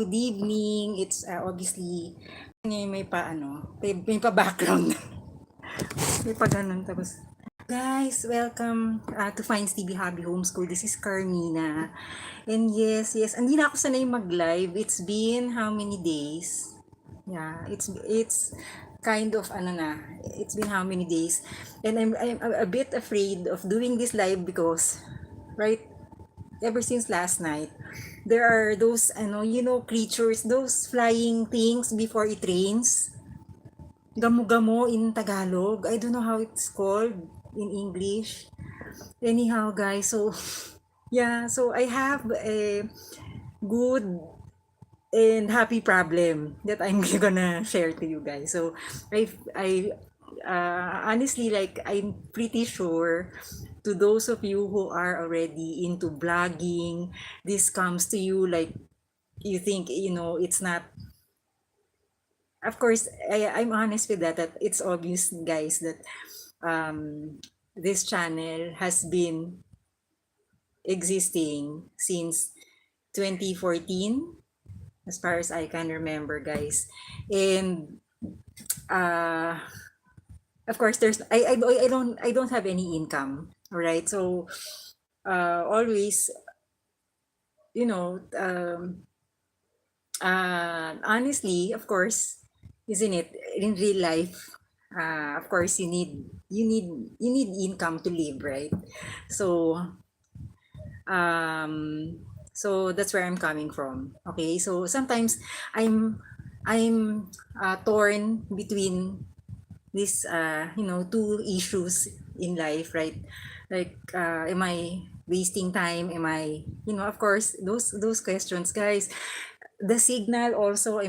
good evening. It's obviously may pa may pa background. May pa ganun tapos. Guys, welcome to Findstv Hobby Homeschool. This is Carmina. And yes, hindi na ako sanay mag-live. It's been how many days? Yeah, it's kind of it's been how many days? And I'm a bit afraid of doing this live because right ever since last night there are those creatures, those flying things before it rains. Gamo-gamo in Tagalog. I don't know how it's called in English. Anyhow, guys, so yeah, so I have a good and happy problem that I'm gonna share to you guys. So I honestly, like, I'm pretty sure to those of you who are already into blogging, this comes to you like you think, it's not. Of course, I'm honest with that it's obvious, guys, that this channel has been existing since 2014, as far as I can remember, guys. And uh, of course, I don't have any income, all right? So always, you know, honestly, of course, isn't it, in real life, of course you need income to live, right? So um so that's where I'm coming from. Okay, so sometimes I'm torn between these two issues in life, right? Like, am I wasting time? Am I, of course, those questions, guys. The signal also,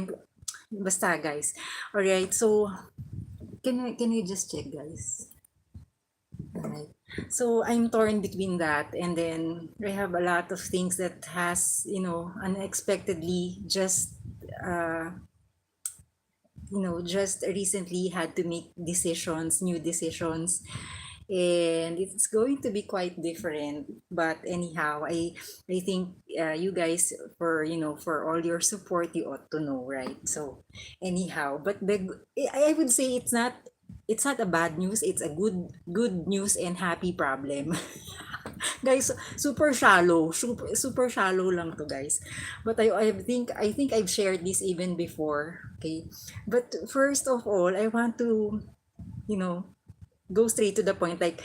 basta, guys. All right, so can you just check, guys? All right. So I'm torn between that, and then I have a lot of things that has, unexpectedly just just recently had to make decisions, new decisions, and it's going to be quite different. But anyhow, I think you guys, for all your support, you ought to know, right? So anyhow, but I would say it's not a bad news. It's a good news and happy problem. Guys, super shallow lang to, guys. But I think I've shared this even before, okay? But first of all, I want to, you know go straight to the point, like,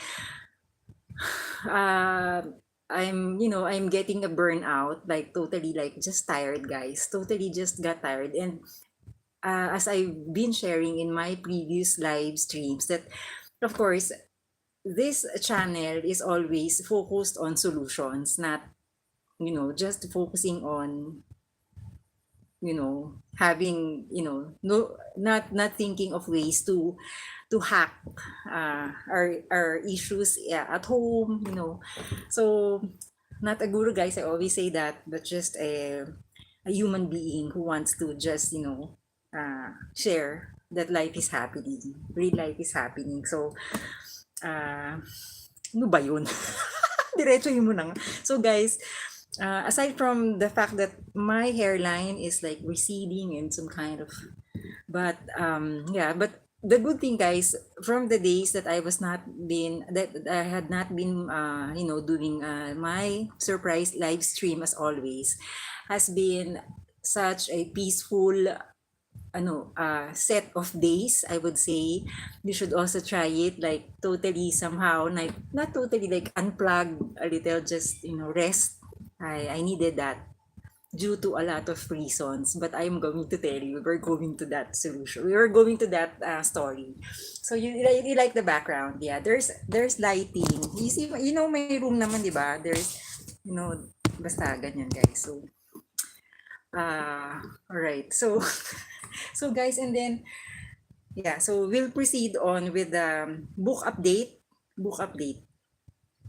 uh I'm getting a burnout, like totally, like, just tired, guys. Totally just got tired. And as I've been sharing in my previous live streams, that of course this channel is always focused on solutions, not, just focusing on, having, no, not thinking of ways to hack our issues, yeah, at home, so not a guru, guys, I always say that, but just a human being who wants to just, share that life is happening, real life is happening. So ano ba yun? Diretsuhin mo na nga. So, guys, aside from the fact that my hairline is like receding and some kind of, but yeah, but the good thing, guys, from the days that I had not been doing my surprise live stream as always, has been such a peaceful set of days, I would say. You should also try it, like, totally somehow, like, not totally, like, unplug a little, just, rest. I needed that due to a lot of reasons, but I'm going to tell you, we're going to that solution, we're going to that story. So you like the background, yeah, there's lighting, you see, may room naman, di ba? There's, basta ganyan, guys. So all right, so so, guys, and then, yeah, so we'll proceed on with the book update.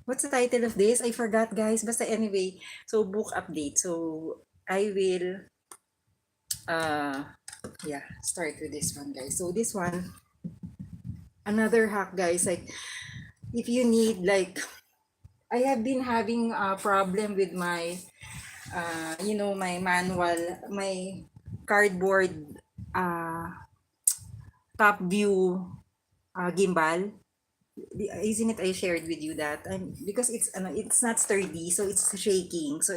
What's the title of this? I forgot, guys. Basta anyway, so book update. So I will yeah, start with this one, guys. So this one, another hack, guys, like, if you need, like, I have been having a problem with my my manual, my cardboard uh, top view gimbal. Isn't it I shared with you that because it's not sturdy, so it's shaking, so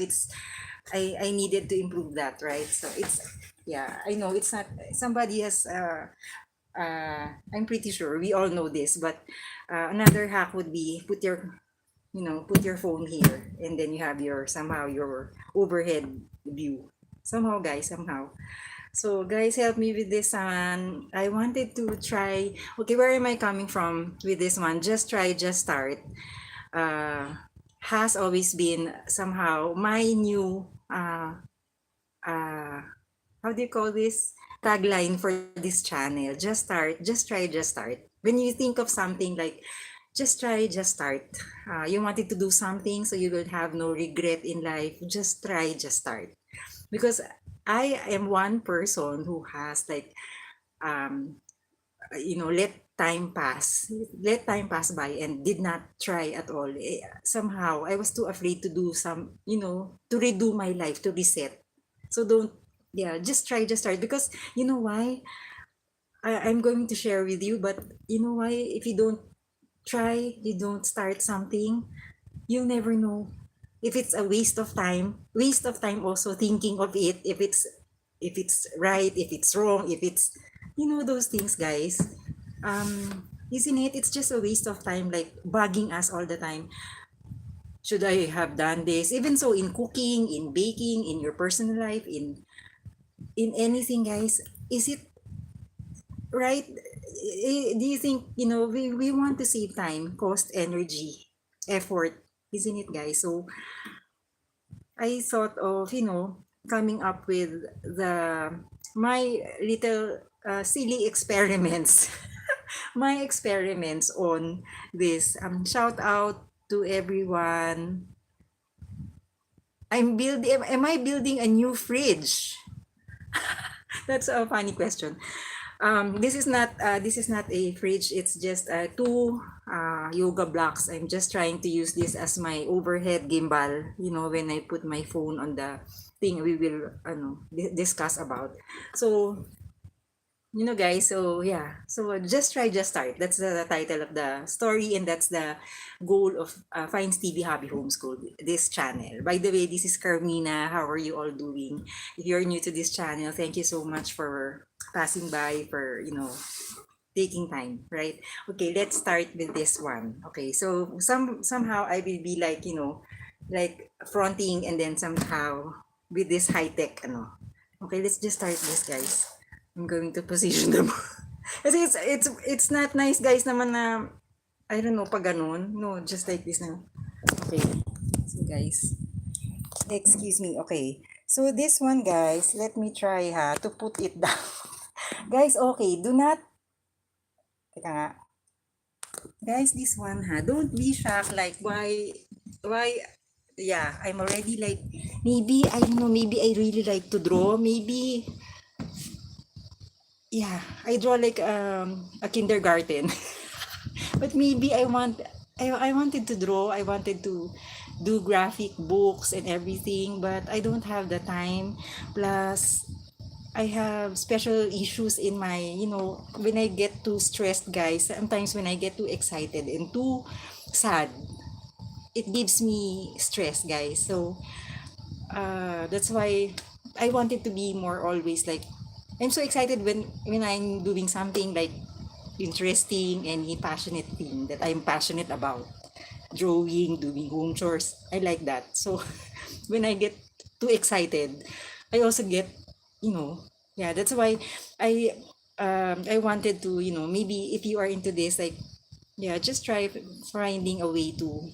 I needed to improve that, right? So it's, yeah, I know it's not, somebody has I'm pretty sure we all know this, but another hack would be put your phone here, and then you have your somehow your overhead view, somehow, guys, somehow. So guys, help me with this one. I wanted to try. Okay, where am I coming from with this one? Just try, just start. Uh, has always been somehow my new uh, how do you call this, tagline for this channel. Just start, just try, just start. When you think of something like just try, just start. You wanted to do something so you will have no regret in life. Just try, just start. Because I am one person who has like um let time pass by and did not try at all. Somehow I was too afraid to do to redo my life, to reset. So don't, yeah, just try, just start. Because you know why? I'm going to share with you, but you know why? If you don't try, you don't start something, you'll never know if it's a waste of time also thinking of it, if it's right, if it's wrong, if it's, those things, guys. Isn't it, it's just a waste of time, like bugging us all the time. Should I have done this? Even so, in cooking, in baking, in your personal life, in anything, guys, is it right? Do you think, we want to save time, cost, energy, effort, isn't it, guys? So I thought of, coming up with my little silly experiments, my experiments on this. Shout out to everyone. Am I building a new fridge? That's a funny question. This is not a fridge. It's just two yoga blocks. I'm just trying to use this as my overhead gimbal. When I put my phone on the thing, we will discuss about. So guys, so yeah, so just try, just start. That's the title of the story, and that's the goal of Findstv Hobby Homeschool, this channel. By the way, this is Carmina. How are you all doing? If you're new to this channel, thank you so much for passing by, for taking time, right? Okay, let's start with this one. Okay, so somehow I will be like, like fronting, and then somehow with this high tech, Okay, let's just start this, guys. I'm going to position them. Kasi it's not nice, guys, naman na, I don't know, pag ganun. No, just like this na. Okay. So, guys, excuse me. Okay. So, this one, guys, let me try to put it down. Guys, okay, do not, teka nga. Guys, this one don't be shocked, like, why, yeah, I'm already like, maybe, I don't know, maybe I really like to draw, maybe, yeah, I draw like a kindergarten. But maybe I wanted to draw, I wanted to do graphic books and everything, but I don't have the time. Plus I have special issues in my, when I get too stressed, guys, sometimes when I get too excited and too sad, it gives me stress, guys. So that's why I wanted to be more always like, I'm so excited when I'm doing something like interesting and a passionate thing that I'm passionate about. Drawing, doing home chores. I like that. So when I get too excited, I also get, yeah, that's why I I wanted to, maybe if you are into this, like, yeah, just try finding a way to,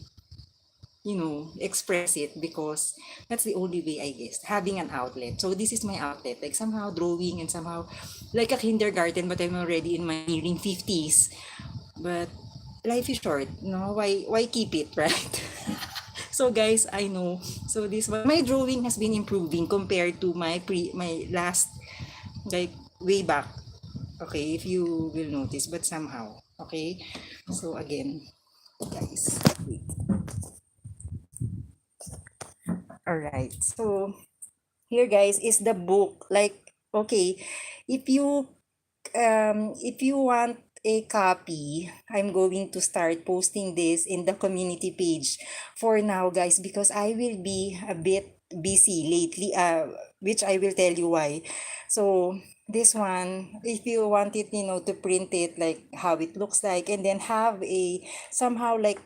express it, because that's the only way, I guess, having an outlet. So this is my outlet, like somehow drawing, and somehow like a kindergarten, but I'm already in my nearing 50s. But life is short, why keep it, right? So guys, I know. So this one, my drawing has been improving compared to my last, like, way back. Okay, if you will notice, but somehow, okay. So again, guys, wait. All right. So here, guys, is the book. Like, okay, if you want a copy, I'm going to start posting this in the community page for now, guys, because I will be a bit busy lately, which I will tell you why. So this one, if you want it, to print it like how it looks like, and then have a somehow like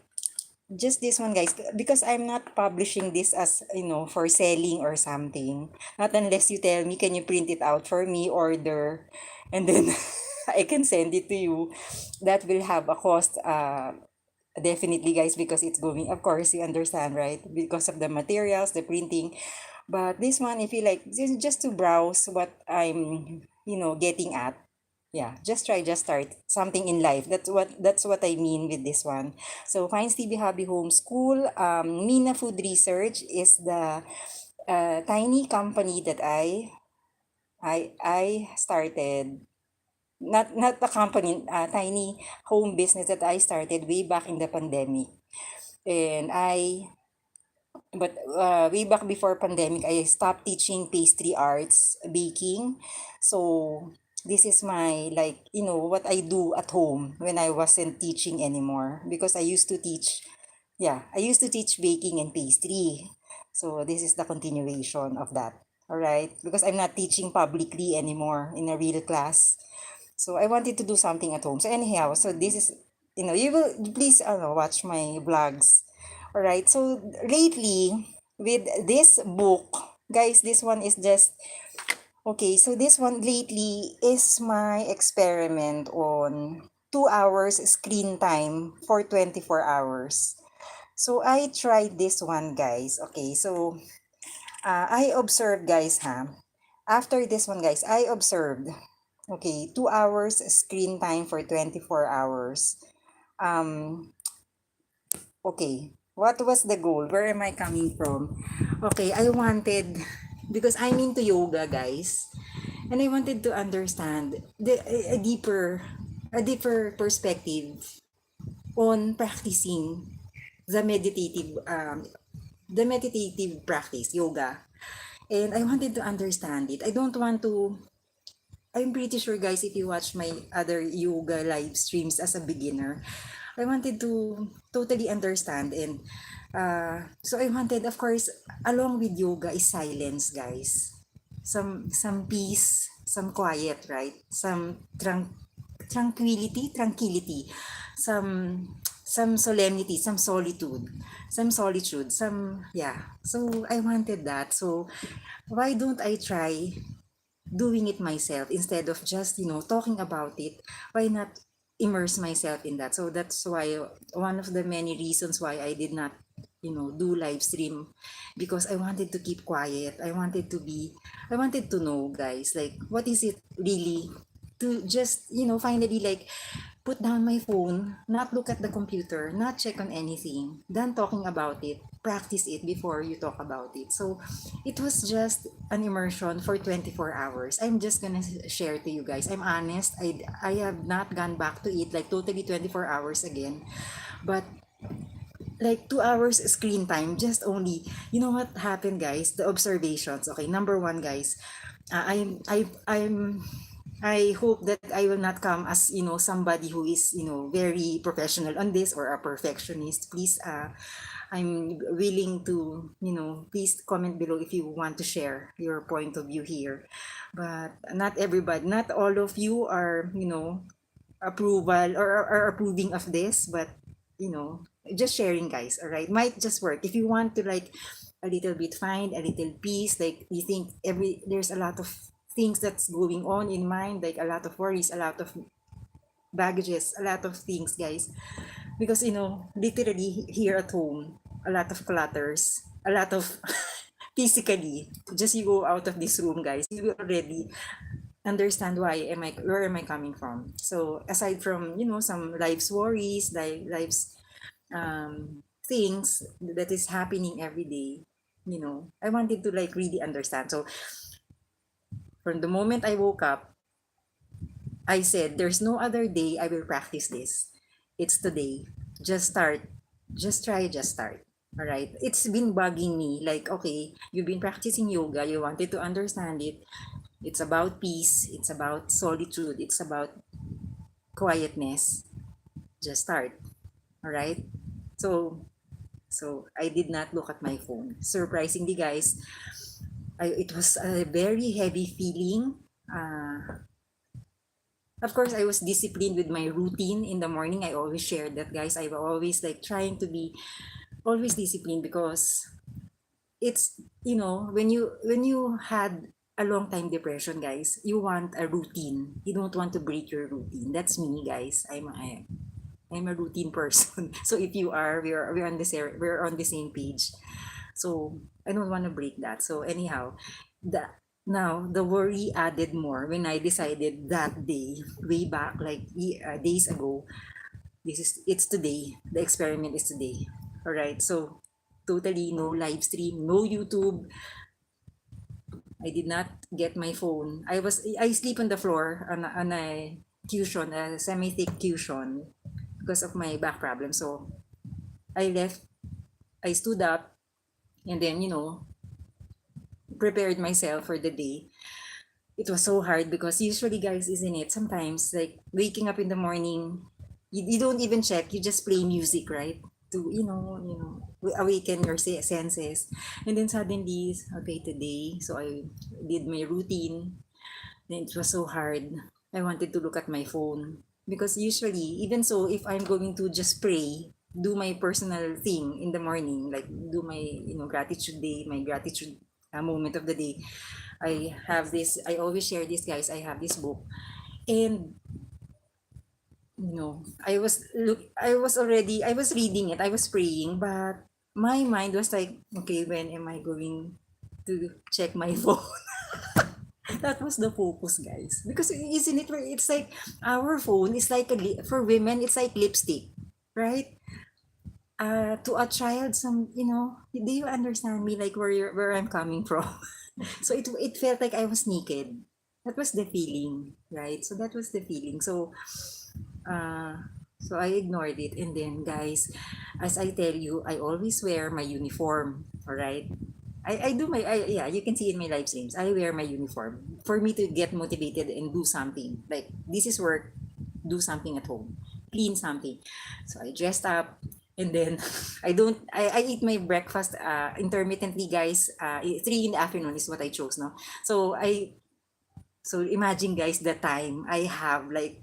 just this one, guys, because I'm not publishing this as, for selling or something, not unless you tell me, can you print it out for me, order, and then I can send it to you. That will have a cost, definitely, guys, because it's going, of course, you understand, right, because of the materials, the printing. But this one, if you like, just to browse what I'm, getting at. Yeah, just try, just start something in life. That's what I mean with this one. So Findstv Hobby Homeschool, Mina Food Research is the tiny company that I started. Not the company, tiny home business that I started way back in the pandemic. And but way back before pandemic, I stopped teaching pastry arts, baking. So this is my, like, what I do at home when I wasn't teaching anymore, because I used to teach baking and pastry. So this is the continuation of that. All right, because I'm not teaching publicly anymore in a real class. So I wanted to do something at home. So anyhow, so this is, you will please, watch my vlogs. All right. So lately with this book, guys, this one is just okay. So this one lately is my experiment on 2 hours screen time for 24 hours. So I tried this one, guys. Okay. So I observed, guys, after this one, guys, I observed, okay, 2 hours screen time for 24 hours. Um, okay, what was the goal? Where am I coming from? Okay, I wanted, because I'm into yoga, guys, and I wanted to understand a deeper perspective on practicing the meditative, the meditative practice, yoga. And I wanted to understand it. I don't want to I'm pretty sure, guys, if you watch my other yoga live streams as a beginner, I wanted to totally understand. And so I wanted, of course, along with yoga is silence, guys. Some peace, some quiet, right? Some tranquility, some solemnity, some solitude, yeah. So I wanted that. So why don't I try doing it myself instead of just, talking about it? Why not immerse myself in that? So that's why, one of the many reasons why I did not, do live stream, because I wanted to keep quiet. I wanted to know, guys, like, what is it really, to just, finally, like, put down my phone, not look at the computer, not check on anything, then talking about it, practice it before you talk about it. So it was just an immersion for 24 hours. I'm just gonna share to you guys. I'm honest, I have not gone back to it like totally 24 hours again. But like 2 hours screen time, just only, what happened, guys, the observations. Okay, number one, guys, I hope that I will not come as, somebody who is, very professional on this or a perfectionist. Please, I'm willing to, please comment below if you want to share your point of view here. But not everybody, not all of you are, approval or approving of this, but, you know, just sharing, guys. All right, might just work if you want to, like, a little bit find a little piece, like, you think there's a lot of things that's going on in mind, like a lot of worries, a lot of baggages, a lot of things, guys, because, literally here at home, a lot of clutters, a lot of physically, just you go out of this room, guys, you will already understand where am I coming from. So aside from, some life's worries, like life's things that is happening every day, I wanted to, like, really understand. So from the moment I woke up, I said, there's no other day I will practice this. It's today. Just start. Just try, just start. All right. It's been bugging me. Like, okay, you've been practicing yoga, you wanted to understand it. It's about peace, it's about solitude, it's about quietness. Just start. All right. So, so I did not look at my phone. Surprisingly, guys, it was a very heavy feeling. Of course, I was disciplined with my routine in the morning. I always share that, guys. I was always like trying to be always disciplined because it's, when you had a long time depression, guys, you want a routine. You don't want to break your routine. That's me, guys. I'm a routine person. So if you are, we're on the same page. So I don't want to break that. So anyhow, the now the worry added more when I decided that day, way back like days ago. It's today. The experiment is today. All right. So totally no live stream, no YouTube. I did not get my phone. I sleep on the floor on a cushion, a semi-thick cushion because of my back problem. So I left, I stood up and then, prepared myself for the day. It was so hard because usually, guys, isn't it? Sometimes like waking up in the morning, you don't even check, you just play music, right? To, awaken your senses. And then suddenly, okay, today, so I did my routine. Then it was so hard. I wanted to look at my phone. Because usually, even so, if I'm going to just pray, do my personal thing in the morning, like do my, gratitude day, my gratitude moment of the day, I always share this, guys. I have this book. And, I was reading it, I was praying, but my mind was like, okay, when am I going to check my phone? That was the focus, guys. Because isn't it where it's like our phone is like for women, it's like lipstick, right? To a child, do you understand me? Like where I'm coming from? So it felt like I was naked. That was the feeling, right? So that was the feeling. Uh, so I ignored it, and then, guys, as I tell you, I always wear my uniform. All right. I do yeah, you can see in my live streams, I wear my uniform for me to get motivated and do something. Like, this is work, do something at home, clean something. So I dressed up, and then I eat my breakfast intermittently, guys. 3 in the afternoon is what I chose, no? So imagine, guys, the time I have, like,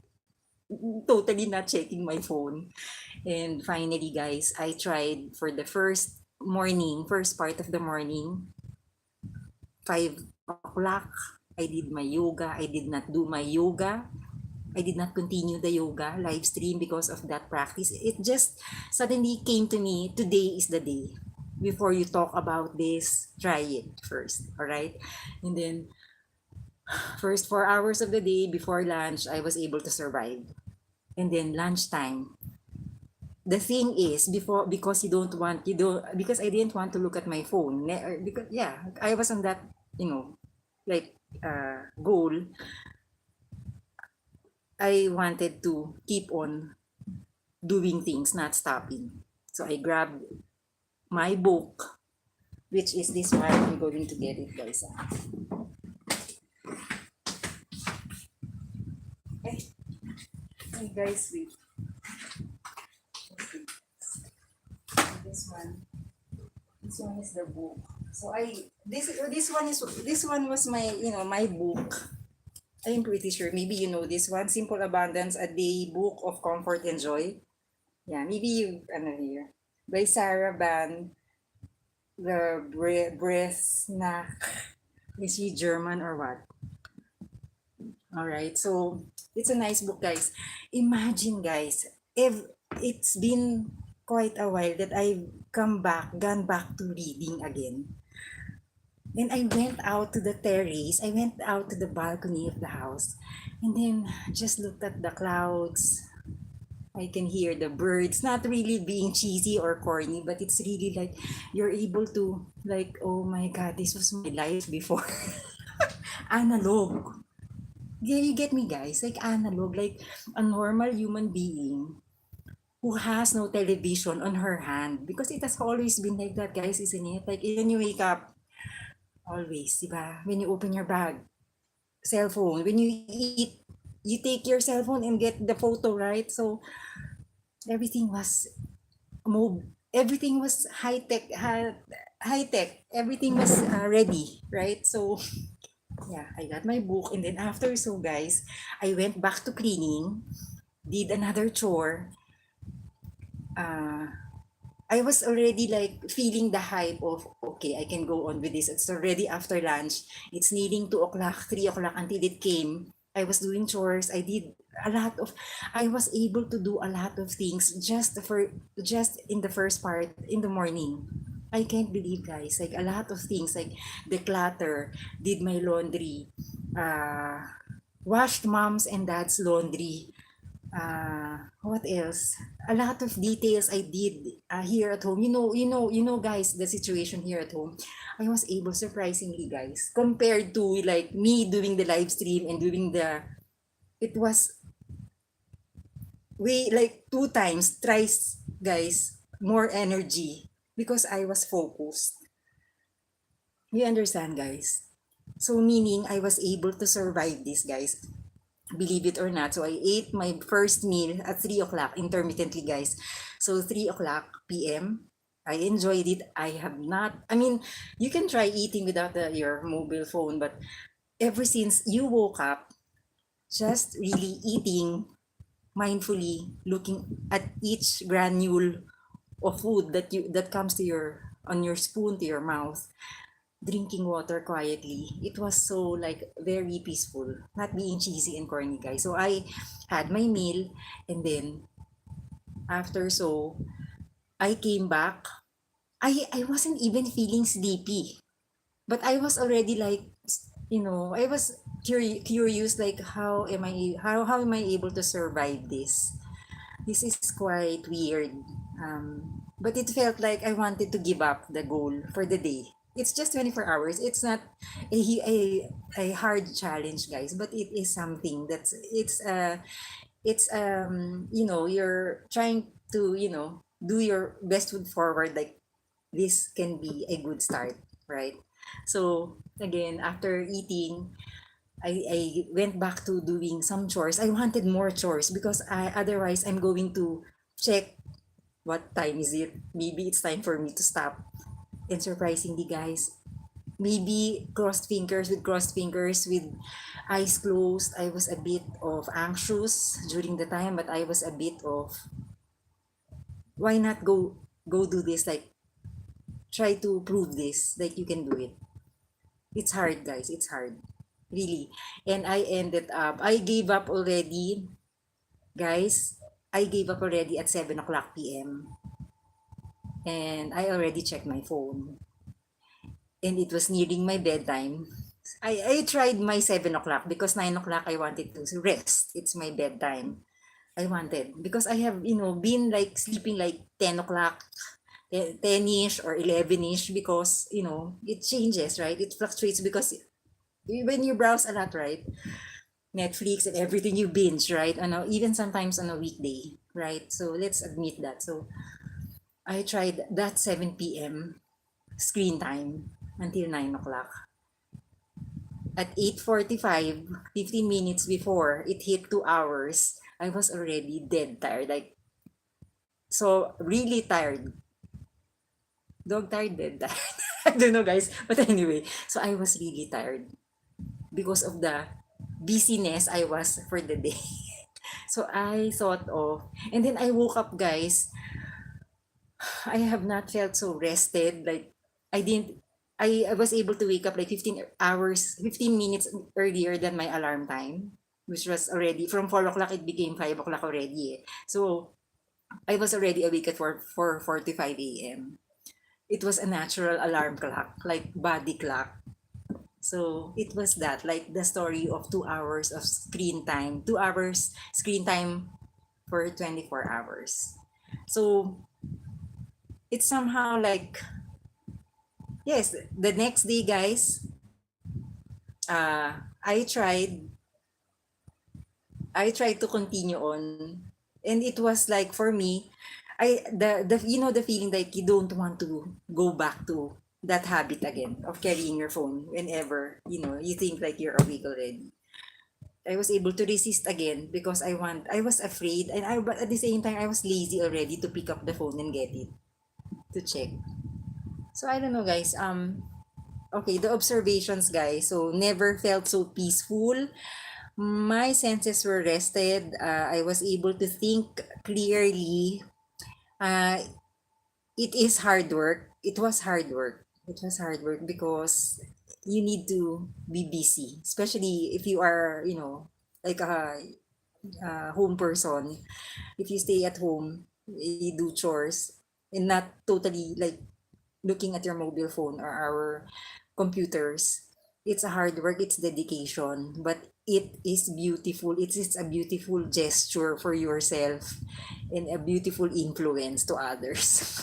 totally not checking my phone. And finally, guys, I tried for the first part of the morning, 5 o'clock. I did my yoga. I did not do my yoga. I did not continue the yoga live stream because of that practice. It just suddenly came to me, today is the day. Before you talk about this, try it first. All right. And then, first 4 hours of the day before lunch, I was able to survive. And then lunchtime, the thing is, because you don't because I didn't want to look at my phone, because, yeah, I was on that, you know like, goal. I wanted to keep on doing things, not stopping. So I grabbed my book, which is this one. I'm going to get it, guys. Okay, hey, guys, wait. This one. This one is the book. So this one was my, my book. I'm pretty sure maybe you know this one, Simple Abundance, a day book of comfort and joy. Yeah, maybe you, here. By Sarah Ban, the breath snack. Is she German or what? All right. So it's a nice book, guys. Imagine, guys, if it's been quite a while that I've gone back to reading again. Then I went out to the terrace. I went out to the balcony of the house, and then just looked at the clouds. I can hear the birds, not really being cheesy or corny, but it's really like you're able to, like, oh my God, this was my life before. Analog. Yeah, you get me, guys? Like analog, like a normal human being. who has no television on her hand, because it has always been like that, guys, isn't it? Like when you wake up, always, diba? When you open your bag, cell phone. When you eat, you take your cell phone and get the photo, right? So everything was move. Everything was high tech. High tech. Everything was ready, right? So yeah, I got my book, and then after, so guys, I went back to cleaning, did another chore. Uh, I was already like feeling the hype of, okay, I can go on with this. It's already after lunch. It's nearing 2 o'clock, 3 o'clock until it came. I was doing chores. I was able to do a lot of things just in the first part in the morning. I can't believe, guys, like a lot of things, like declutter, did my laundry, uh, washed mom's and dad's laundry, what else? A lot of details I did here at home. Guys, the situation here at home. I was able, surprisingly, guys, compared to like me doing the live stream and it was way like two times, thrice, guys, more energy because I was focused. You understand, guys? So meaning I was able to survive this, guys. Believe it or not. So I ate my first meal at 3 o'clock intermittently, guys. So 3 o'clock p.m. I enjoyed it. I mean, you can try eating without your mobile phone, but ever since you woke up, just really eating mindfully, looking at each granule of food that comes to your on your spoon to your mouth, drinking water quietly. It was so like very peaceful, not being cheesy and corny, guys. So I had my meal, and then after, so I came back. I wasn't even feeling sleepy, but I was already like, I was curious, like how am I able to survive this? This is quite weird. But it felt like I wanted to give up the goal for the day. It's just 24 hours. It's not a hard challenge, guys, but it is something you're trying to, do your best foot forward, like this can be a good start, right? So again, after eating, I went back to doing some chores. I wanted more chores because otherwise I'm going to check what time is it. Maybe it's time for me to stop. And surprisingly, guys, maybe crossed fingers with eyes closed. I was a bit of anxious during the time, but I was a bit of, why not go do this? Like try to prove this, like you can do it. It's hard, guys. It's hard, really. And I gave up already, guys. I gave up already at 7 o'clock p.m. And I already checked my phone. And it was nearing my bedtime. I tried my 7 o'clock because 9 o'clock I wanted to rest. It's my bedtime. I wanted because I have, been like sleeping like 10 o'clock, 10ish or 11ish, because, it changes, right? It fluctuates because when you browse a lot, right? Netflix and everything you binge, right? Even sometimes on a weekday, right? So let's admit that. So I tried that 7 p.m. screen time until 9 o'clock. At 8:45, 15 minutes before it hit 2 hours, I was already dead tired. Like, so really tired. Dog tired, dead tired. I don't know, guys. But anyway, so I was really tired because of the busyness I was for the day. So I thought of, and then I woke up, guys. I have not felt so rested. Like I didn't, I was able to wake up like 15 hours, 15 minutes earlier than my alarm time, which was already from 4 o'clock, it became 5 o'clock already. So I was already awake at 4:45 a.m. It was a natural alarm clock, like body clock. So it was that, like the story of 2 hours of screen time, 2 hours screen time for 24 hours. So it's somehow like, yes, the next day, guys, uh, I tried, I tried to continue on. And it was like for me, the you know the feeling like you don't want to go back to that habit again of carrying your phone whenever you think like you're awake already. I was able to resist again because I was afraid, and I but at the same time I was lazy already to pick up the phone and get it to check. So I don't know, guys. Okay, the observations, guys. So never felt so peaceful. My senses were rested. I was able to think clearly. Uh, it is hard work. It was hard work. It was hard work because you need to be busy, especially if you are, like a home person. If you stay at home, you do chores and not totally like looking at your mobile phone or our computers. It's a hard work, it's dedication, but it is beautiful. It's a beautiful gesture for yourself and a beautiful influence to others.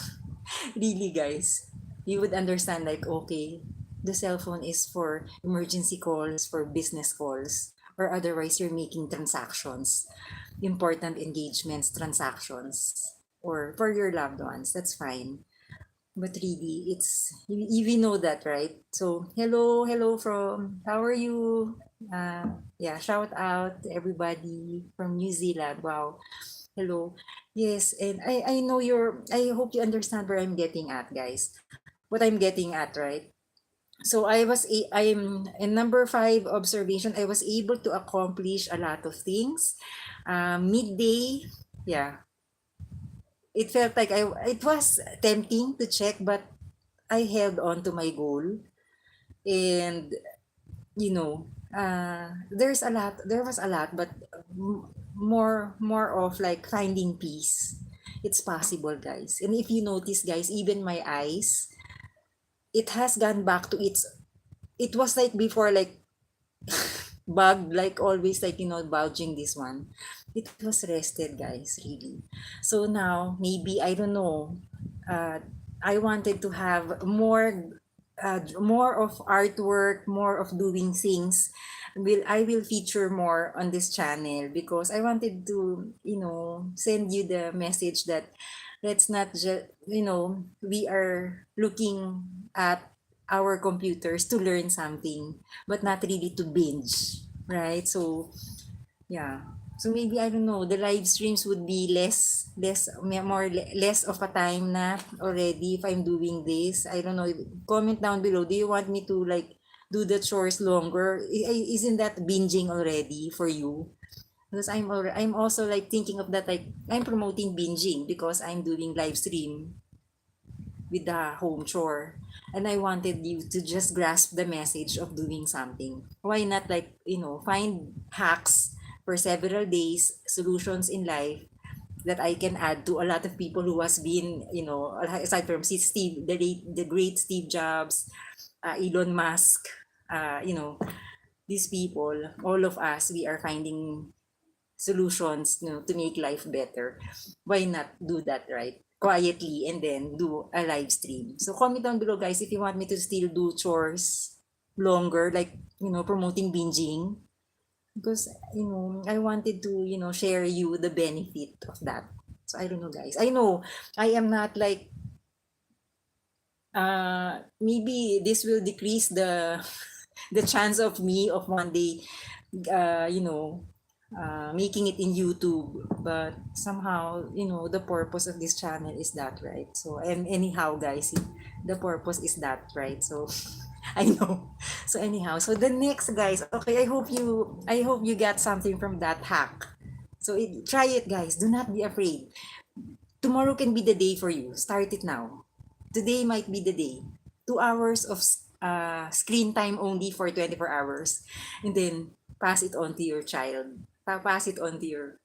Really, guys, you would understand like, okay, the cell phone is for emergency calls, for business calls, or otherwise you're making transactions, important engagements, transactions, or for your loved ones. That's fine. But really, we know that, right? So, hello from, how are you? Yeah, shout out to everybody from New Zealand. Wow, hello. Yes, and I know I hope you understand where I'm getting at, guys. What I'm getting at, right? So I'm in number five observation. I was able to accomplish a lot of things. Midday, yeah, it felt like it was tempting to check, but I held on to my goal. And there was a lot, but more of like finding peace. It's possible, guys. And if you notice, guys, even my eyes, it has gone back to it was like before, like bug, like always, like bulging this one. It was rested, guys, really. So now maybe I don't know. uh I wanted to have more of artwork, more of doing things. I will feature more on this channel because I wanted to send you the message that let's not just we are looking at our computers to learn something, but not really to binge, right? So yeah. So maybe I don't know, the live streams would be less of a time na already if I'm doing this. I don't know. Comment down below. Do you want me to like do the chores longer? Isn't that binging already for you? Because I'm also like thinking of that, like I'm promoting binging because I'm doing live stream with the home chore. And I wanted you to just grasp the message of doing something. Why not like, find hacks for several days, solutions in life that I can add to a lot of people who has been, aside from the great Steve Jobs, Elon Musk, these people, all of us, we are finding solutions, to make life better. Why not do that, right? Quietly, and then do a live stream. So comment down below, guys, if you want me to still do chores longer, like, promoting binging. Because, I wanted to, share you the benefit of that. So I don't know, guys. I know I am not like, maybe this will decrease the the chance of me of one day, uh, you know, making it in YouTube. But somehow, the purpose of this channel is that, right? So, and anyhow, guys, the purpose is that, right? So, I know. So anyhow, so the next, guys, okay, I hope you got something from that hack. So try it, guys. Do not be afraid. Tomorrow can be the day for you. Start it now. Today might be the day. 2 hours of screen time only for 24 hours. And then pass it on to your child. Pass it on to your...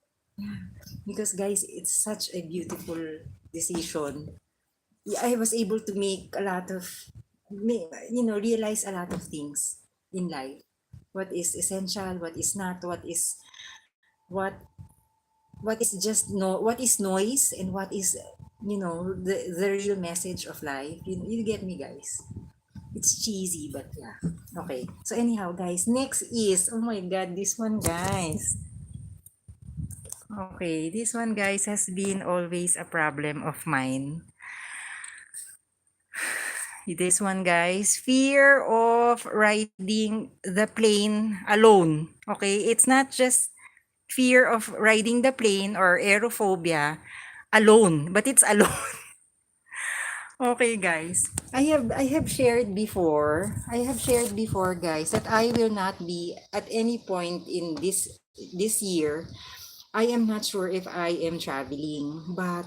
Because, guys, it's such a beautiful decision. Yeah, I was able to make a lot of, realize a lot of things in life. What is essential, what is not, what what is just no what is noise, and what is the real message of life. You get me, guys. It's cheesy, but yeah. Okay, so anyhow, guys, next is, oh my god, this one, guys. Okay, this one guys has been always a problem of mine. This one guys, fear of riding the plane alone. Okay, it's not just fear of riding the plane or aerophobia alone, but it's alone. Okay, guys. I have shared before. I have shared before, guys, that I will not be at any point in this year. I am not sure if I am traveling, but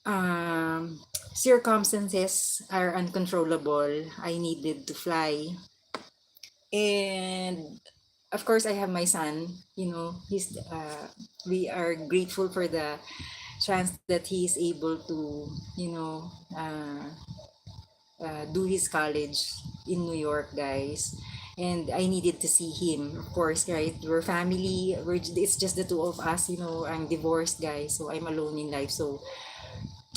um circumstances are uncontrollable. I needed to fly. And of course I have my son, he's we are grateful for the chance that he is able to, you know, uh, do his college in New York, guys. And I needed to see him, of course, right? We're family. It's just the two of us. I'm divorced, guys, so I'm alone in life. So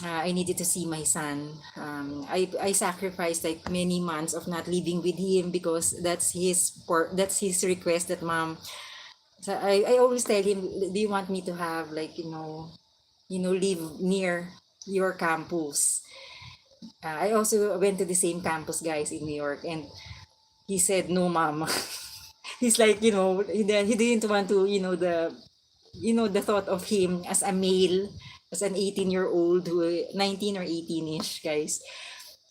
I needed to see my son. I sacrificed like many months of not living with him because that's his request. That mom. So I always tell him, do you want me to have like live near your campus? I also went to the same campus, guys, in New York, and he said, "No, mom." He's like, he didn't want to, the thought of him as a male, as an 18-year-old, who 19 or 18ish, guys,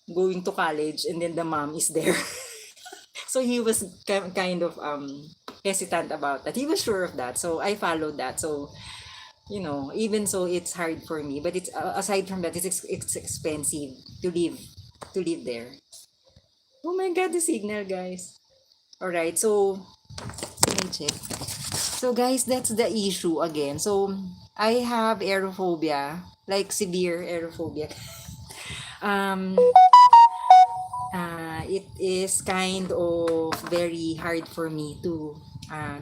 going to college, and then the mom is there. So he was kind of hesitant about that. He was sure of that, so I followed that. So even so, it's hard for me. But it's aside from that, it's expensive to live there. Oh my God, the signal, guys. All right, so let me check. So guys, that's the issue again. So I have aerophobia, like severe aerophobia. Um, it is kind of very hard for me to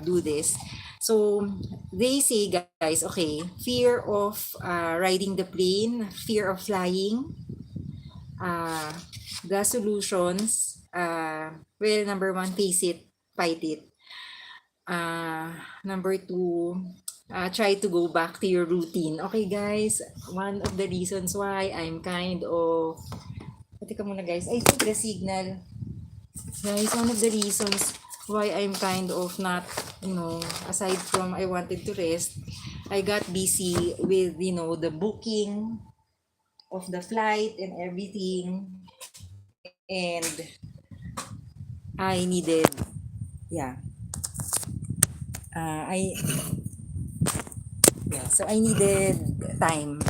do this. So they say, guys, okay, fear of riding the plane, fear of flying, uh, the solutions, well, number one, face it, fight it. Uh, Number two, try to go back to your routine. Okay, guys, one of the reasons why I'm kind of, teka muna guys, I think the signal, guys, one of the reasons why I'm kind of not, aside from I wanted to rest, I got busy with, the booking of the flight and everything. And I needed, yeah, I yeah, so I needed time.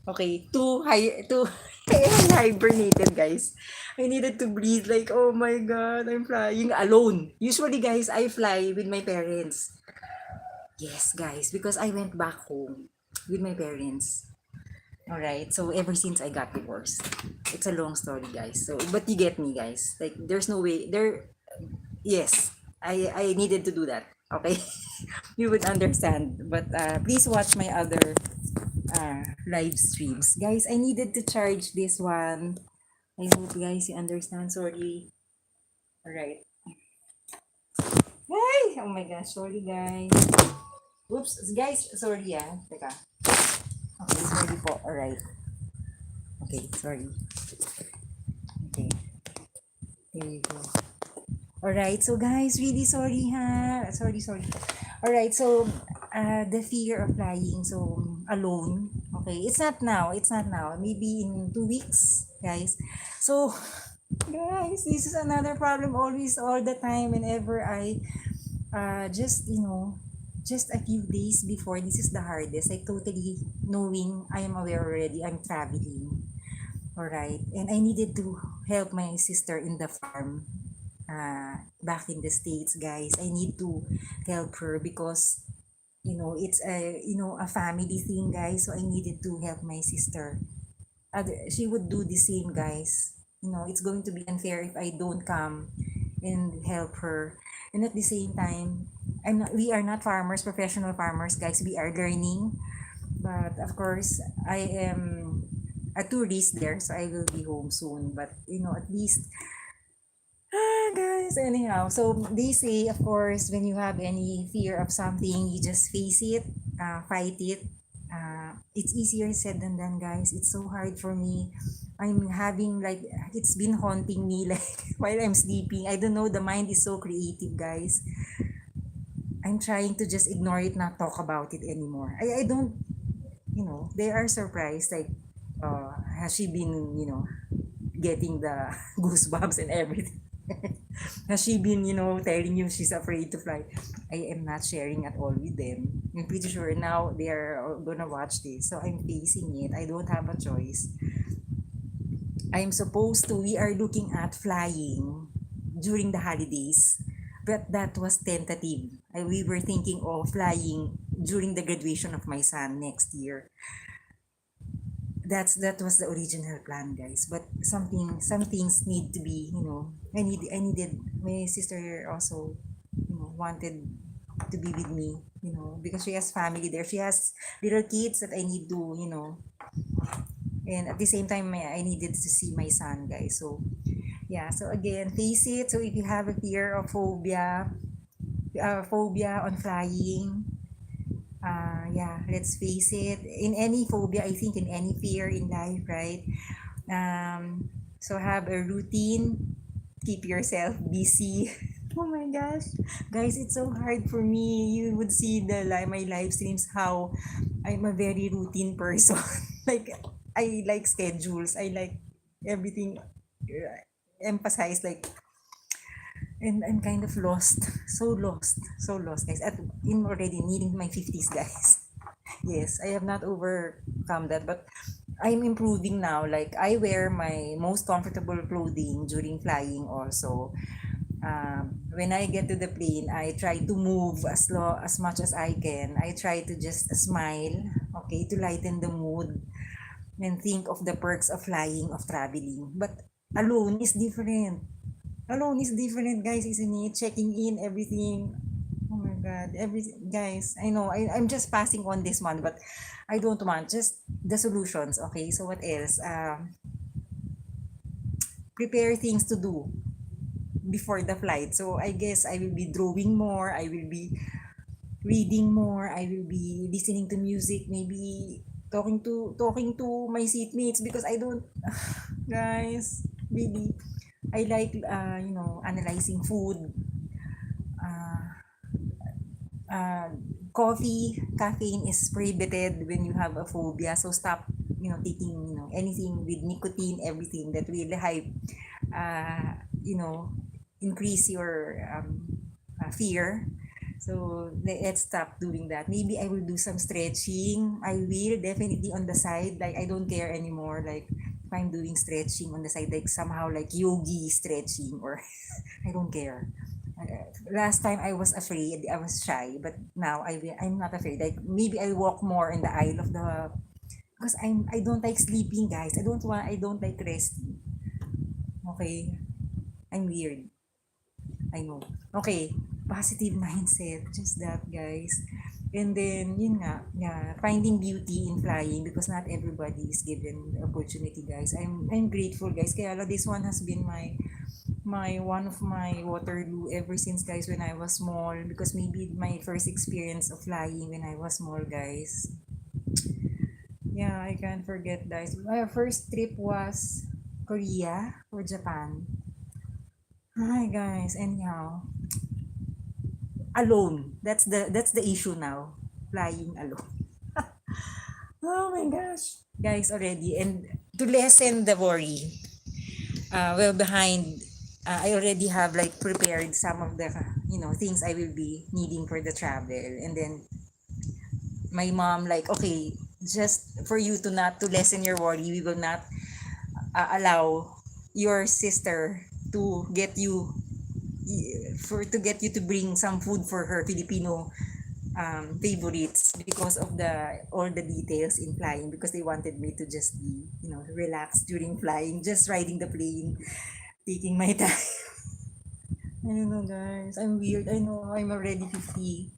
Okay, too hibernated, guys. I needed to breathe like, oh my God, I'm flying alone. Usually, guys, I fly with my parents. Yes, guys, because I went back home with my parents. All right, so ever since I got divorced, it's a long story, guys. So, but you get me, guys. Like, there's no way there. Yes, I needed to do that. Okay, you would understand. But please watch my other live streams, guys. I needed to charge this one. I hope guys you understand. Sorry. All right. Hey, oh my gosh, sorry guys. Oops, guys, sorry Teka. Okay, sorry po. All right. Okay, sorry. Okay, here you go. Alright, so guys, really sorry ha. Sorry. Alright, so the fear of flying, so alone. Okay, it's not now. Maybe in 2 weeks, guys. So, guys, this is another problem always, all the time, whenever I just a few days before, this is the hardest. Like totally knowing I am aware already, I'm traveling. Alright, and I needed to help my sister in the farm back in the States, guys. I need to help her because it's a family thing, guys. So I needed to help my sister. She would do the same, guys. It's going to be unfair if I don't come and help her. And at the same time, we are not farmers, professional farmers, guys. We are learning. But of course, I am a tourist there, so I will be home soon. But at least Guys, anyhow, so they say, of course, when you have any fear of something, you just face it, fight it. It's easier said than done, guys. It's so hard for me. I'm having like, it's been haunting me like while I'm sleeping. I don't know, the mind is so creative, guys. I'm trying to just ignore it, not talk about it anymore. I don't, they are surprised, like, has she been, getting the goosebumps and everything? Has she been, telling you she's afraid to fly? I am not sharing at all with them. I'm pretty sure now they are gonna watch this. So I'm facing it. I don't have a choice. We are looking at flying during the holidays. But that was tentative. We were thinking of flying during the graduation of my son next year. That was the original plan, guys, but some things need to be, I needed my sister also, wanted to be with me, because she has family there, she has little kids that I need to, and at the same time I needed to see my son, guys. So yeah, so again, face it. So if you have a fear of phobia on flying, yeah, let's face it. In any phobia, I think in any fear in life, right? So have a routine, keep yourself busy. Oh my gosh, guys, it's so hard for me. You would see my live streams how I'm a very routine person. Like I like schedules. I like everything emphasize like, and I'm kind of lost. So lost, guys. In already needing my 50s, guys. Yes, I have not overcome that, but I'm improving now. Like I wear my most comfortable clothing during flying also. When I get to the plane, I try to move as much as I can. I try to just smile, okay, to lighten the mood and think of the perks of flying, of traveling. But alone is different. Alone is different, guys, isn't it? Checking in, everything. Oh my God, everything, guys. I know, I'm just passing on this one, but I don't want just the solutions. Okay, so what else? Prepare things to do before the flight. So I guess I will be drawing more. I will be reading more. I will be listening to music. Maybe talking to my seatmates because I don't, guys. Really, I like analyzing food. Uh, uh, caffeine is prohibited when you have a phobia. So stop, taking, anything with nicotine, everything that will hype, uh, you know, increase your fear. So let's stop doing that. Maybe I will do some stretching. I will definitely on the side. Like I don't care anymore. Like if I'm doing stretching on the side, like somehow like yogi stretching or I don't care. Last time I was afraid, I was shy, but now I'm not afraid. Like maybe I walk more in the aisle of the because I don't like sleeping, guys. I don't like resting. Okay, I'm weird. I know. Okay, positive mindset, just that, guys. And then yun nga, yeah, finding beauty in flying because not everybody is given the opportunity, guys. I'm grateful, guys. Kaya this one has been my one of my Waterloo ever since, guys, when I was small, because maybe my first experience of flying when I was small, guys. Yeah, I can't forget, guys. My first trip was Korea or Japan. Hi, guys. Anyhow, alone. That's the issue now. Flying alone. Oh my gosh, guys, already. And to lessen the worry, well, behind, I already have like prepared some of the things I will be needing for the travel, and then my mom like, okay, just for you to lessen your worry, we will not allow your sister to get you to bring some food for her Filipino favorites because of the all the details in flying, because they wanted me to just be relaxed during flying, just riding the plane, taking my time. I don't know, guys, I'm weird. I know I'm already 50,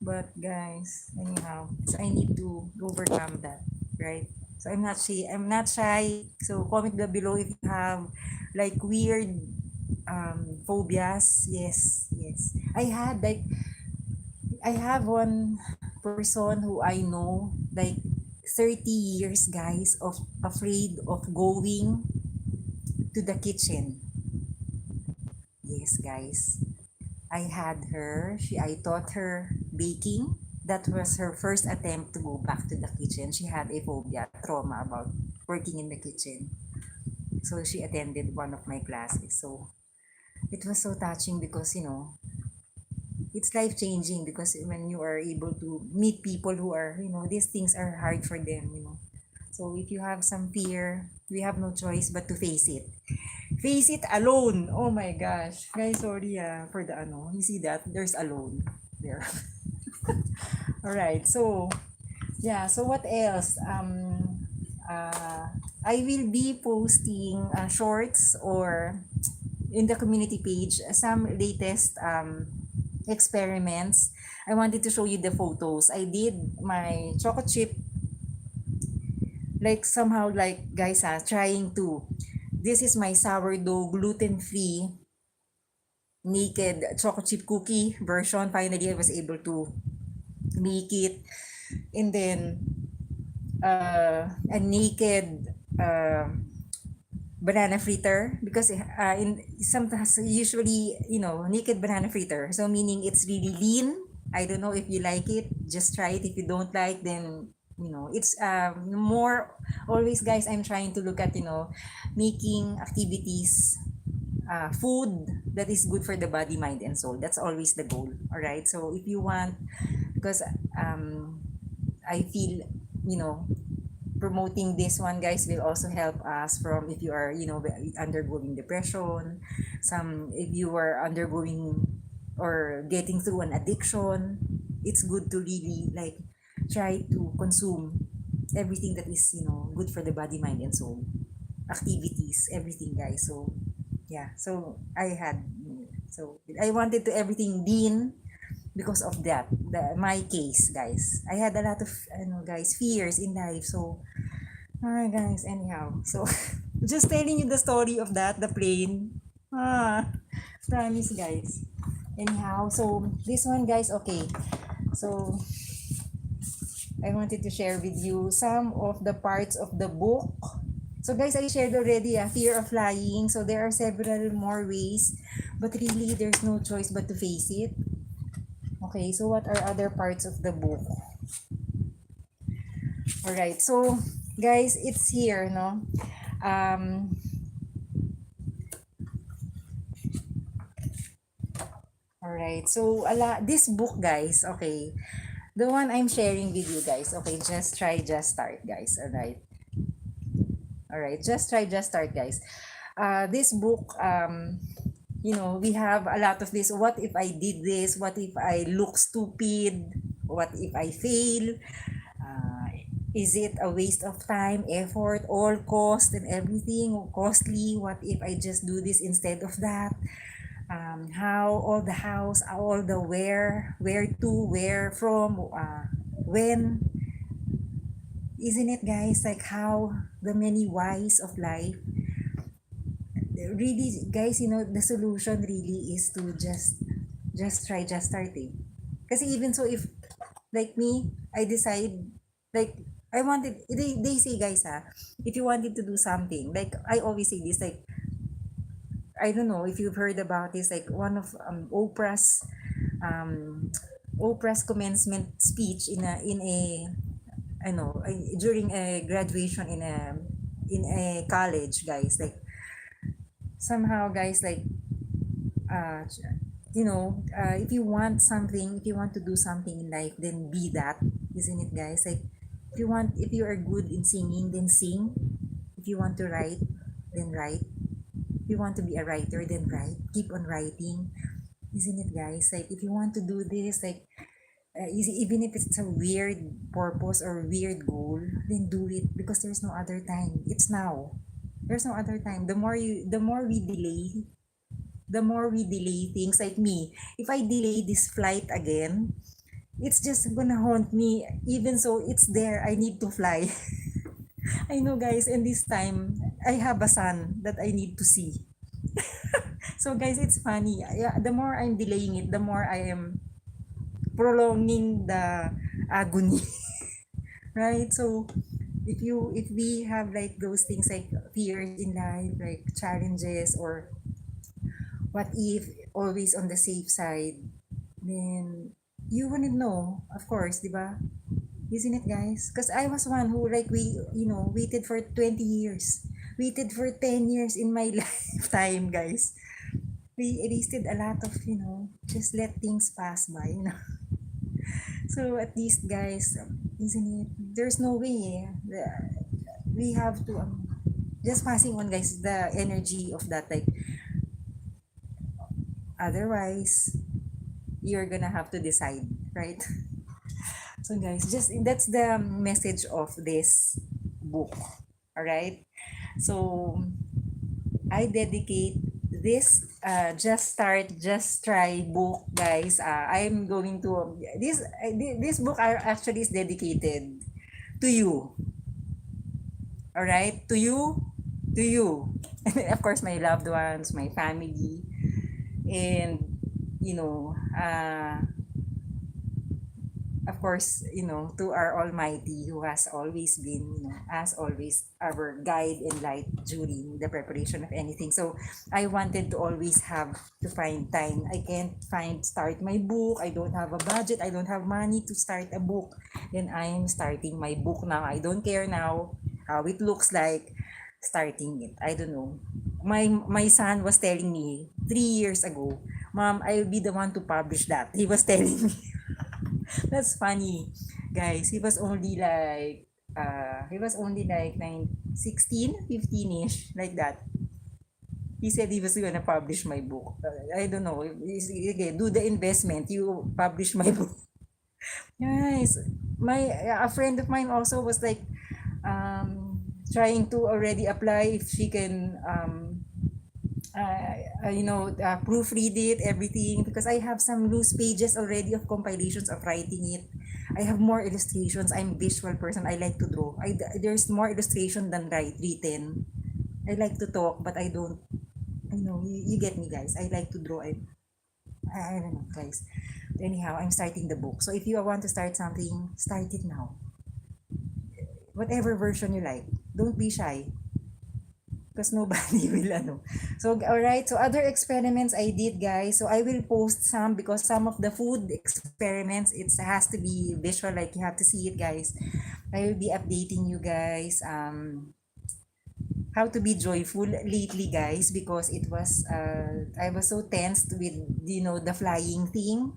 but guys, anyhow, so I need to overcome that, right? So I'm not shy. So comment below if you have like weird phobias. Yes, yes. I have one person who I know like 30 years, guys, of afraid of going to the kitchen. Yes, guys. I had her. I taught her baking. That was her first attempt to go back to the kitchen. She had a phobia, trauma about working in the kitchen. So she attended one of my classes. So it was so touching because, it's life changing because when you are able to meet people who are, these things are hard for them. So if you have some fear, we have no choice but to face it. Face it alone. Oh my gosh. Guys, sorry for the ano. You see that? There's alone there. All right. So, yeah. So what else? I will be posting shorts or in the community page some latest experiments. I wanted to show you the photos. I did my chocolate chip like somehow like guys trying to. This is my sourdough gluten-free naked chocolate chip cookie version. Finally, I was able to make it. And then a naked banana fritter because in sometimes usually naked banana fritter, so meaning it's really lean. I don't know if you like it, just try it. If you don't like, then it's more always, guys, I'm trying to look at making activities, food that is good for the body, mind, and soul. That's always the goal. All right. So if you want, because I feel, promoting this one, guys, will also help us from if you are, undergoing depression, some if you are undergoing or getting through an addiction. It's good to really like try to consume everything that is, good for the body, mind, and soul. Activities, everything, guys. So yeah, so I wanted to everything lean because of that, my case, guys. I had a lot of guys, fears in life. So alright, guys, anyhow, so just telling you the story of that, the plane. Promise, guys. Anyhow, so this one, guys, okay. So I wanted to share with you some of the parts of the book. So guys, I shared already fear of flying. So there are several more ways, but really there's no choice but to face it. Okay, so what are other parts of the book? All right, so guys, it's here, no? Um, all right, so this book, guys, okay, the one I'm sharing with you guys, okay, just try, just start, guys. All right, just try, just start, guys. This book, we have a lot of this. What if I did this? What if I look stupid? What if I fail? Uh, is it a waste of time, effort, all cost and everything costly? What if I just do this instead of that? How all the house, all the where to, where from, when, isn't it, guys? Like how the many whys of life. Really, guys, the solution really is to just try, just starting. Kasi even so, if like me, I decide like I wanted. They say, guys, if you wanted to do something, like I always say this, like I don't know if you've heard about this, like one of um, Oprah's commencement speech in a I know during a graduation in a college, guys. Like somehow, guys, like uh, if you want something, if you want to do something in life, then be that, isn't it, guys? Like if you are good in singing, then sing. If you want to write, then write. If you want to be a writer, then write. Keep on writing, isn't it, guys? Like if you want to do this, like even if it's a weird purpose or weird goal, then do it because there's no other time. It's now. There's no other time. The more we delay things, like me, if I delay this flight again, it's just gonna haunt me. Even so, it's there. I need to fly. I know, guys, and this time I have a son that I need to see. So guys, it's funny. Yeah, the more I'm delaying it, the more I am prolonging the agony. Right? So if we have like those things like fears in life, like challenges or what if, always on the safe side, then you wouldn't know, of course, di ba? Isn't it, guys? Because I was one who like waited for 20 years, waited for 10 years in my lifetime, guys. We wasted a lot of, just let things pass by. So at least, guys, isn't it? There's no way. We have to just passing on, guys, the energy of that. Like otherwise, you're gonna have to decide, right? So guys, just that's the message of this book. All right. So I dedicate this just start just try book, guys. I'm going to this book actually is dedicated to you. All right, to you, and of course my loved ones, my family, and you know, of course, to our Almighty who has always been, as always, our guide and light during the preparation of anything. So I wanted to always have to find time. I can't start my book. I don't have a budget. I don't have money to start a book. Then I am starting my book now. I don't care now how it looks like starting it. I don't know. My son was telling me 3 years ago, Mom, I'll be the one to publish that. He was telling me. That's funny, guys. He was only like 16, 15ish, like that. He said he was gonna publish my book. I don't know. Okay, do the investment. You publish my book. Guys, a friend of mine also was like trying to already apply if she can proofread it, everything, because I have some loose pages already of compilations of writing it. I have more illustrations. I'm a visual person. I like to draw. There's more illustration than written. I like to talk, but I don't. You get me, guys. I like to draw. I don't know, guys. Anyhow, I'm starting the book. So if you want to start something, start it now. Whatever version you like. Don't be shy. Because nobody will So all right, so other experiments I did, guys, so I will post some because some of the food experiments, it has to be visual, like you have to see it, guys. I will be updating you guys how to be joyful lately, guys, because it was I was so tensed with the flying thing,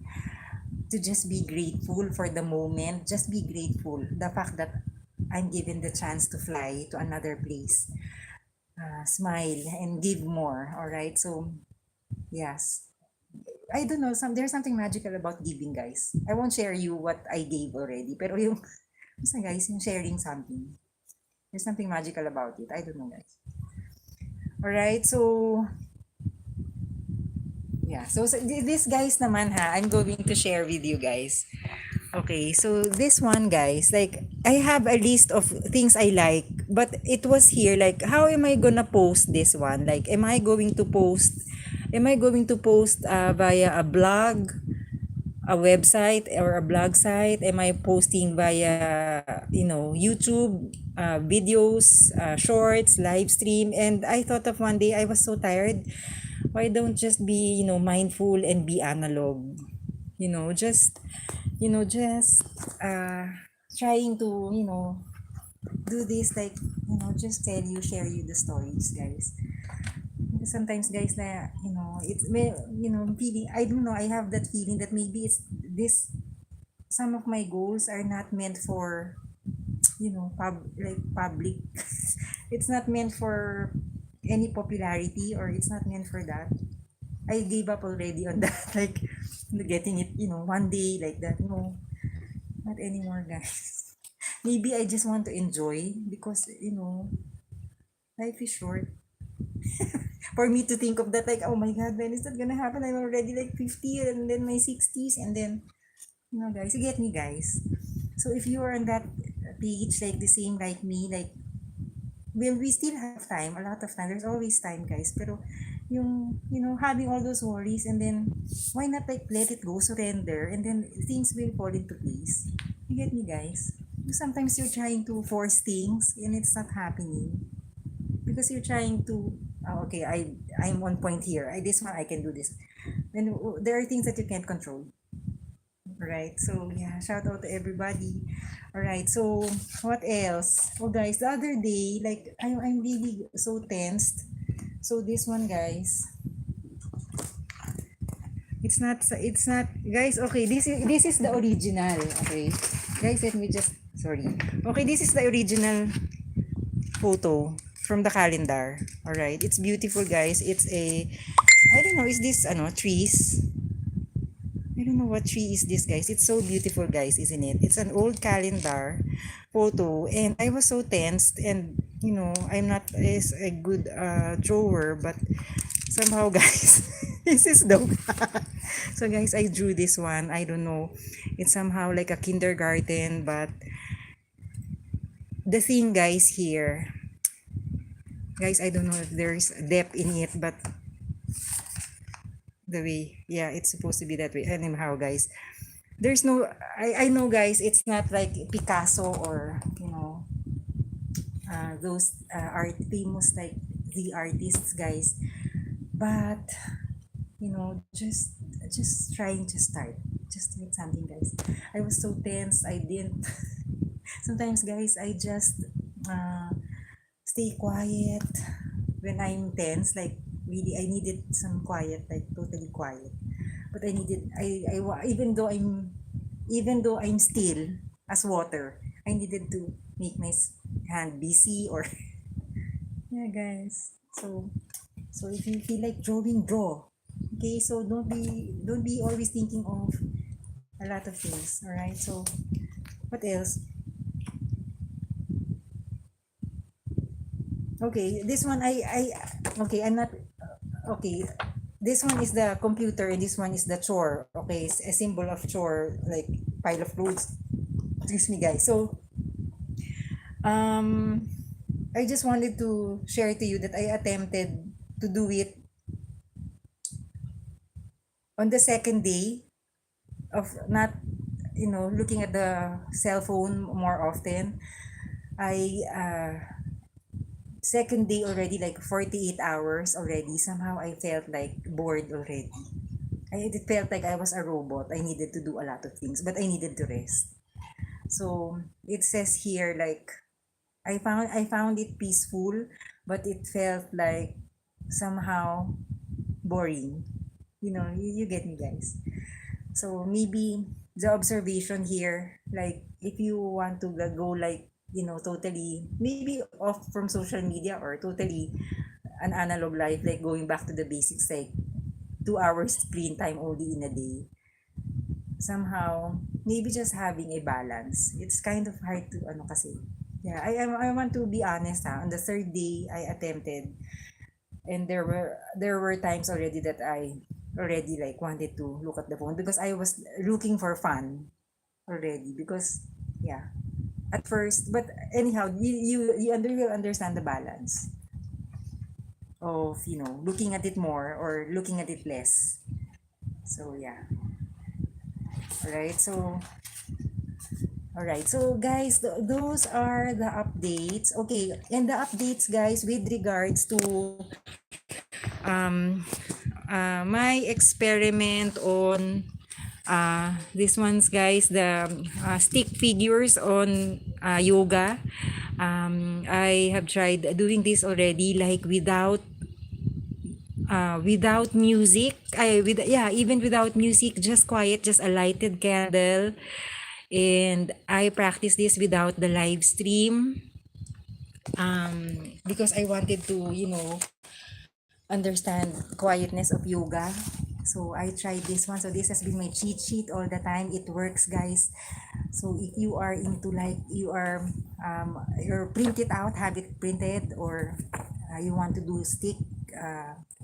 to just be grateful for the moment, just be grateful the fact that I'm given the chance to fly to another place. Smile and give more. All right, so yes, I don't know, there's something magical about giving, guys. I won't share you what I gave already, pero yung basta, guys, yung sharing something, there's something magical about it. I don't know, guys. All right, so yeah, so this, guys, naman, I'm going to share with you, guys. Okay, so this one, guys, like I have a list of things I like, but it was here like, how am I gonna post this one? Like, am I going to post via a blog, a website, or a blog site? Am I posting via YouTube, videos, shorts, live stream? And I thought of one day, I was so tired. Why don't just be mindful and be analog? Just just trying to do this, like just share you the stories, guys. Because sometimes, guys, na it's may feeling, I don't know, I have that feeling that maybe it's this, some of my goals are not meant for like public. It's not meant for any popularity, or it's not meant for that. I gave up already on that. Like getting it one day, like that. No, not anymore, guys. Maybe I just want to enjoy, because life is short. For me to think of that, like, oh my god, when is that gonna happen? I'm already like 50, and then my 60s, and then guys, you get me, guys. So if you are on that page, like the same like me, like, well, we still have time, a lot of time. There's always time, guys. Pero having all those worries, and then why not like let it go, surrender, and then things will fall into place. You get me, guys? Sometimes you're trying to force things and it's not happening because you're trying to, oh, okay, I'm on point here. This one I can do this. Then there are things that you can't control. Right. So yeah, shout out to everybody. All right. So what else? Oh guys, the other day, like I'm really so tensed. So this one, guys, it's not guys, okay, this is the original, okay? Guys, let me just, sorry. Okay, this is the original photo from the calendar. All right. It's beautiful, guys. It's a, I don't know, is this trees? I don't know what tree is this, guys. It's so beautiful, guys, isn't it? It's an old calendar photo, and I was so tensed, and I'm not as a good drawer, but somehow, guys, this is the so, guys, I drew this one. I don't know. It's somehow like a kindergarten, but the thing, guys, here, guys, I don't know if there's depth in it, but the way, yeah, it's supposed to be that way. Anyhow, guys, there's no, I know, guys, it's not like Picasso or those art famous like the artists, guys, but just trying to start, just with something, guys. I was so tense, I didn't sometimes, guys, I just uh, stay quiet when I'm tense, like really I needed some quiet, like totally quiet. But I needed, even though I'm still as water, I needed to make my hand busy, or yeah, guys. So if you feel like drawing, draw. Okay, so don't be always thinking of a lot of things. All right. So what else? Okay, this one I okay, I'm not okay. This one is the computer and this one is the chore. Okay, it's a symbol of chore, like pile of clothes. Excuse me, guys. So um I just wanted to share to you that I attempted to do it on the second day of not looking at the cell phone more often. I second day already, like 48 hours already, somehow I felt like bored already. It felt like I was a robot. I needed to do a lot of things, but I needed to rest. So it says here, like, I found it peaceful, but it felt like somehow boring. You get me, guys. So maybe the observation here, like if you want to go like, totally maybe off from social media, or totally an analog life, like going back to the basics, like 2 hours screen time only in a day. Somehow, maybe just having a balance. It's kind of hard to kasi. Yeah, I want to be honest, ha. On the third day, I attempted, and there were times already that I already like wanted to look at the phone because I was looking for fun already, because yeah, at first. But anyhow, you will understand the balance of looking at it more or looking at it less. So yeah. All right, so guys, those are the updates. Okay, and the updates, guys, with regards to um my experiment on this one's, guys, the stick figures on yoga. I have tried doing this already, like without music. Even without music, just quiet, just a lighted candle. And I practice this without the live stream, because I wanted to understand quietness of yoga. So I tried this one. So this has been my cheat sheet all the time. It works, guys. So if you are into, like, you're print it out, have it printed, or you want to do stick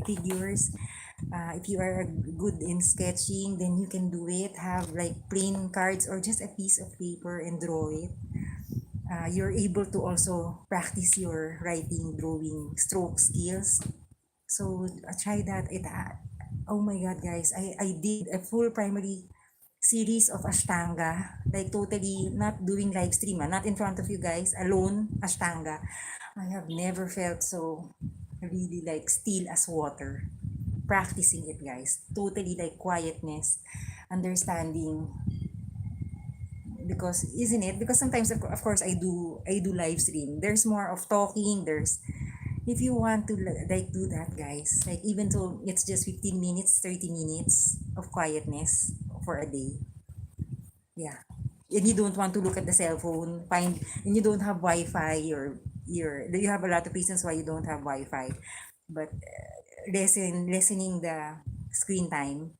figures. If you are good in sketching, then you can do it. Have like plain cards or just a piece of paper and draw it. You're able to also practice your writing, drawing, stroke skills. So I tried that. Oh my God, guys, I did a full primary series of Ashtanga, like totally not doing live stream, not in front of you guys, alone, Ashtanga. I have never felt so really like still as water. Practicing it, guys. Totally like quietness, understanding, because isn't it, because sometimes of course I do live stream, there's more of talking, there's, if you want to like do that, guys, like even though it's just 15 minutes 30 minutes of quietness for a day, yeah, and you don't want to look at the cell phone, and you don't have wi-fi, or you have a lot of reasons why you don't have wi-fi, but lessening the screen time,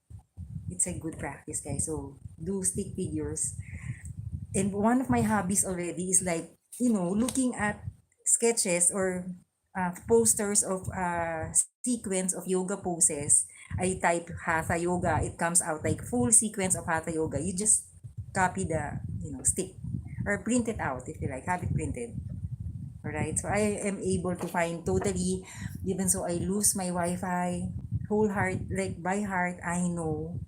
it's a good practice, guys. So do stick figures. And one of my hobbies already is like, looking at sketches or posters of sequence of yoga poses. I type hatha yoga, it comes out like full sequence of hatha yoga. You just copy the, stick, or print it out if you like, have it printed. All right, so I am able to find totally, even so I lose my Wi-Fi, whole heart, like by heart, I know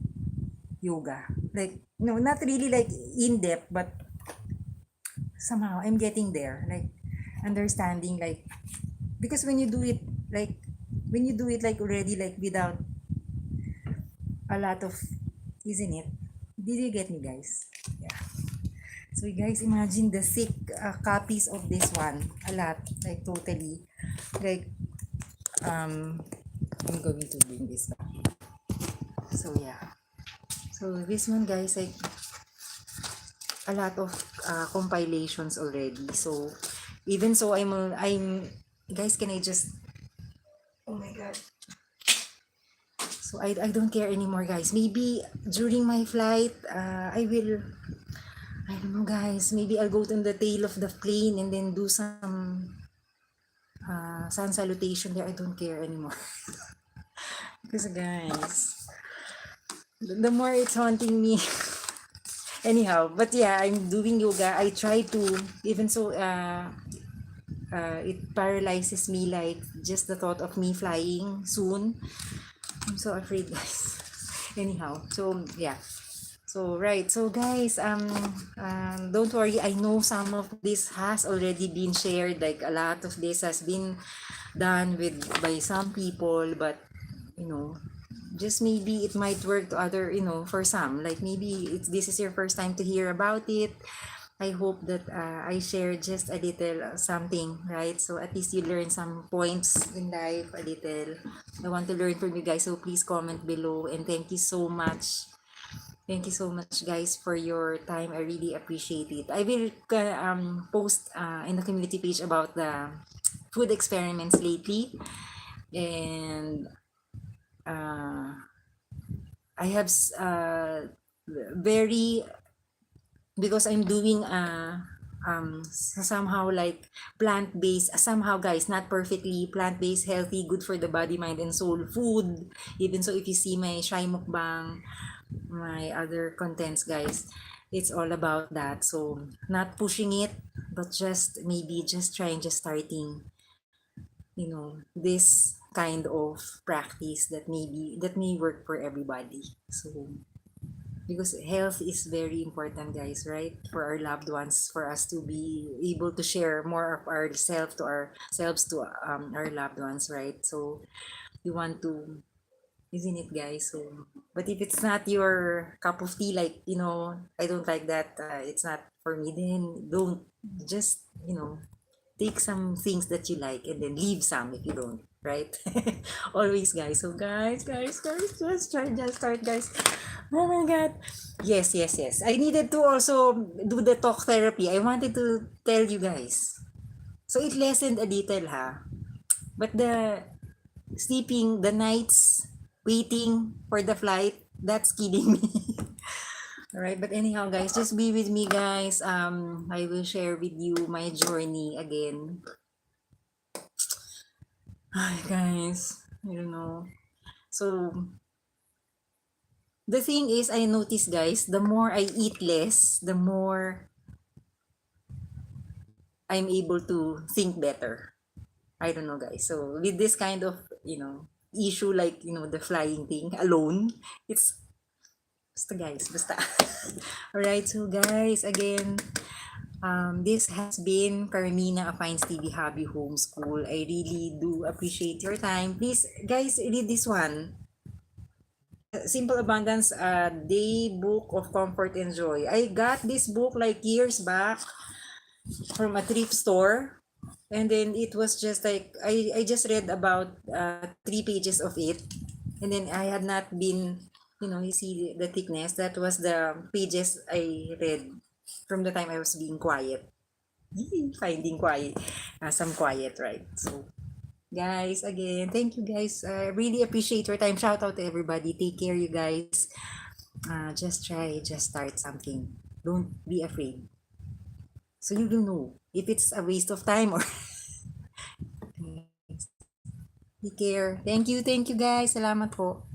yoga. Like, no, not really like in depth, but somehow I'm getting there. Like, understanding, like, because when you do it, like, like already, like without a lot of, isn't it? Did you get me, guys? Yeah. So, guys, imagine the sick copies of this one. A lot. Like, totally. Like, I'm going to bring this back. So, yeah. So, this one, guys, like, a lot of compilations already. So, even so, guys, can I just, oh my God. So, I don't care anymore, guys. Maybe during my flight, I don't know, guys. Maybe I'll go to the tail of the plane and then do some sun salutation there. I don't care anymore. Because, guys, the more it's haunting me. Anyhow, but yeah, I'm doing yoga. I try to, even so, it paralyzes me, like just the thought of me flying soon. I'm so afraid, guys. Anyhow, so yeah. So right, so guys, don't worry. I know some of this has already been shared. Like a lot of this has been done with by some people, but you know, just maybe it might work to other, for some. Like maybe this is your first time to hear about it. I hope that I share just a little something, right? So at least you learn some points in life a little. I want to learn from you guys, so please comment below. And thank you so much. Thank you so much, guys, for your time. I really appreciate it. I will post in the community page about the food experiments lately. And uh, I have very, because I'm doing somehow like plant-based, somehow, guys, not perfectly plant-based, healthy, good for the body, mind, and soul food. Even so, if you see my shy mukbang, my other contents, guys, it's all about that. So not pushing it, but just maybe just trying, just starting, this kind of practice that may work for everybody. So because health is very important, guys, right, for our loved ones, for us to be able to share more of ourselves to ourselves to our loved ones, right? So you want to, isn't it, guys? So but if it's not your cup of tea, like, I don't like that, it's not for me, then don't, just, take some things that you like and then leave some if you don't, right? Always, guys. So guys, just start, guys. Oh my God. Yes, yes, yes. I needed to also do the talk therapy. I wanted to tell you guys. So it lessened a little, ha. But the sleeping, the nights waiting for the flight, that's killing me. All right, but anyhow, guys, just be with me, guys. I will share with you my journey again. Hi, guys. I don't know. So the thing is, I notice, guys, the more I eat less, the more I'm able to think better. I don't know, guys. So with this kind of issue like, the flying thing alone. It's, basta guys, basta. Alright, so guys, again, this has been Carmina, a Findstv Hobby Homeschool. I really do appreciate your time. Please, guys, read this one. Simple Abundance, Day Book of Comfort and Joy. I got this book like years back from a thrift store. And then it was just like, I just read about 3 pages of it. And then I had not been, you see the thickness. That was the pages I read from the time I was being quiet. Finding quiet. Some quiet, right? So, guys, again, thank you guys. I really appreciate your time. Shout out to everybody. Take care, you guys. Just try, just start something. Don't be afraid. So you will know if it's a waste of time or take care. Thank you guys. Salamat po.